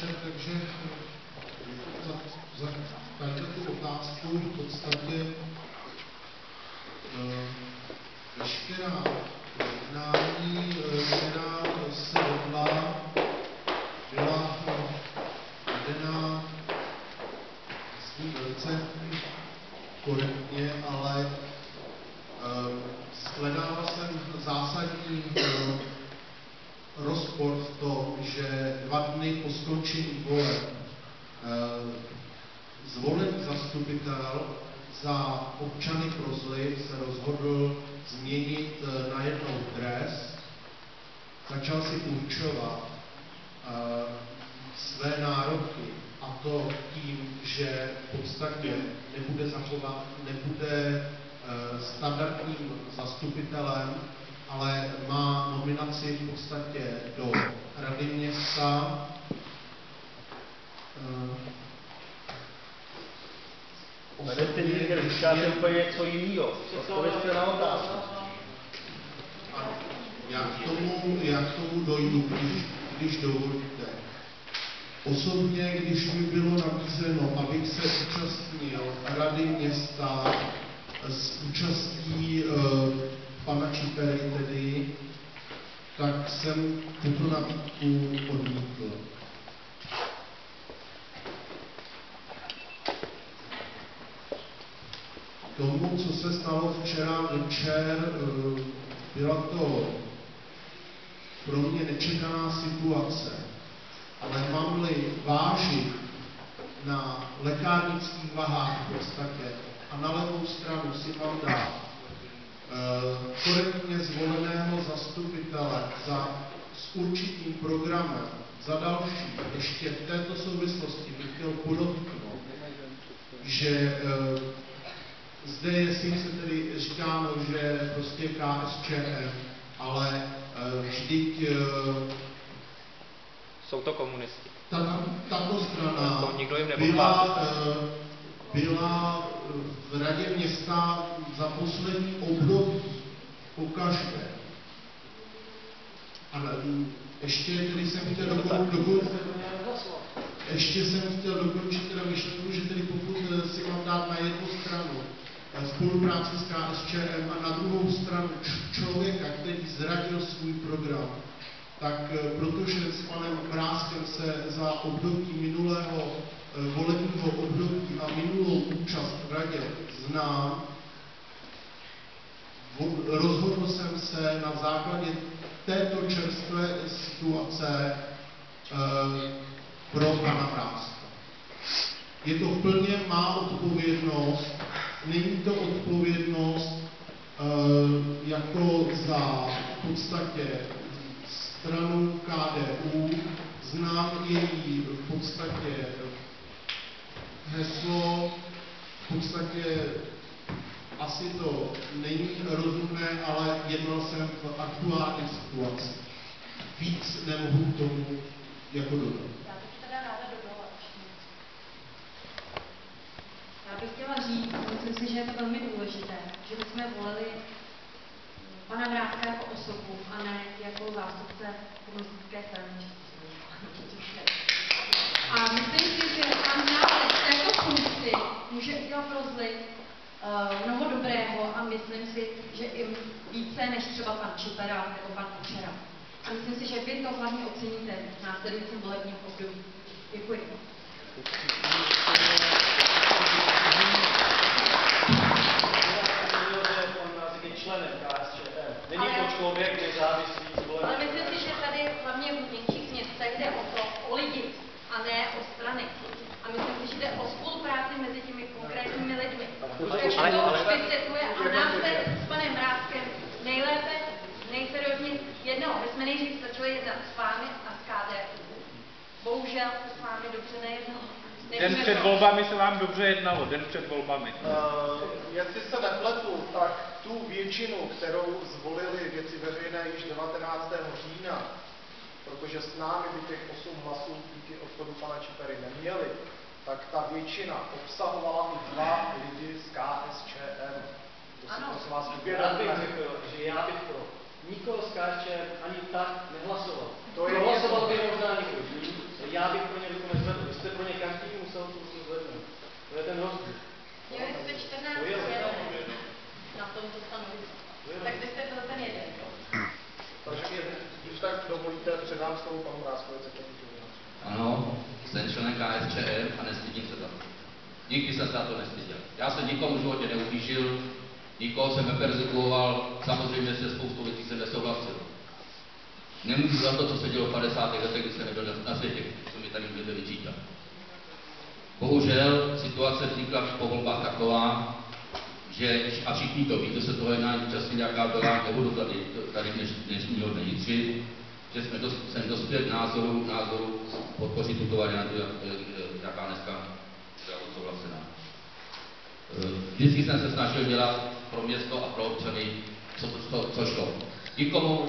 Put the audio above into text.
večer, takže za tu otázku v podstatě veškerá jednání, která se vedla, byla vedená velice korektně, ale shledával jsem zásadní rozpor v tom, že 2 dny po skončení voleb zvolený zastupitel za občany Prozliv se rozhodl změnit najednou dres, začal si určovat své nároky, a to tím, že v podstatě nebude standardním zastupitelem, ale má nominaci v podstatě do Rady města. Tady ty někde říkáte úplně něco jiného. Odpovězte na otázku. Já k tomu dojdu, když dovolíte. Osobně, když mi bylo nabízeno, abych se účastnil Rady města s účastí pana Čipery tedy, tak jsem tuto nabídku odmítl. Tomu, co se stalo včera večer, byla to pro mě nečekaná situace. Ale mám-li vážit na lékárnických vahách v podstatě a na levou stranu si mám dát korektně zvoleného zastupitele s určitým programem, za další, ještě v této souvislosti bych chtěl podotknout, že zde je sice tedy říkáno, že prostě KSČM, ale vždyť jsou to komunisti. Tato strana nikdo jim byla v Radě města za poslední období pokaždé. Ale ještě tedy jsem chtěl dokončit teda myšlenku, že tedy pokud si mám dát na jednu stranu spolupráci s KSČM a na druhou stranu člověka, který zradil svůj program, tak protože s panem Mrázkem se za období minulého volebního období a minulou účast v radě znám, rozhodl jsem se na základě této čerstvé situace pro pana Mrázka. Je to plně má odpovědnost, není to odpovědnost jako za v podstatě stranu KDU, znám její v podstatě heslo, v podstatě asi to není rozumné, ale jednal jsem v aktuální situaci. Víc nemohu k tomu jako dodat. Já bych teda ráda dodala. Já bych chtěla říct, myslím si, že je to velmi důležité, že my jsme volili pana Mrázka jako osobu a ne jako zástupce komunistické strany. A myslím si, že pan Mrázek v této funkci může udělat Prozliv mnoho dobrého a myslím si, že i více než třeba pan Čipera nebo pan Kučera. A myslím si, že vy to hlavně oceníte v následujícím volebním období. Děkuji. Členem KSČM. Není to člověk nezávislý zvolený. Ale myslím si, že tady hlavně v menších městech jde o lidi a ne o strany. A myslím si, že jde o spolupráci mezi těmi konkrétními lidmi. Takže to vysvětluje a nám se s panem Mrázkem nejlépe, nejseriózně jednalo. My jsme nejdřív začali jednat s vámi a s KDU. Bohužel se s vámi dobře nejednalo. Den před volbami se vám dobře jednalo, den před volbami. Jestli se nepletu, tak tu většinu, kterou zvolili Věci veřejné již 19. října, protože s námi by těch 8 hlasů díky odchodu pana Čipery neměli, tak ta většina obsahovala i 2 lidi z KSČM. To si prosím vás uvědomte. Já bych řekl, že já bych pro nikoho z KSČM ani tak nehlasoval. To je Prohlasoval by možná někdo jiný. Já já bych pro ně ruku nezvedl. Vy jste pro ně každý musel tu ruku zvednout. To je ten rozdíl. Měli jste 14 členů na tomto stanovisku. Tak vy jste byl ten jeden. Takže když tak dovolíte, předám slovo panu Mrázkovi, co to můžu. Ano, jsem členem KSČM a nestydím se za to. Nikdy jsem se za to nestyděl. Já jsem nikomu v životě neublížil, nikoho jsem neperzekuoval, samozřejmě se spoustou věcí jsem nesouhlasil. Nemůžu za to, co se dělo v 50. letech, kdy jsem nebyl na světě, co mi tady můžete vyčítat. Bohužel situace vznikla po volbách taková, že, a všichni to ví, kdo se toho jednání účastnil, jaká byla, nebudu tady dnešního dne jitřit, že jsem dospěl k názoru podpořit tuto variantu, jaká dneska byla odsouhlasená. Vždycky jsem se snažil dělat pro město a pro občany, co šlo. Nikomu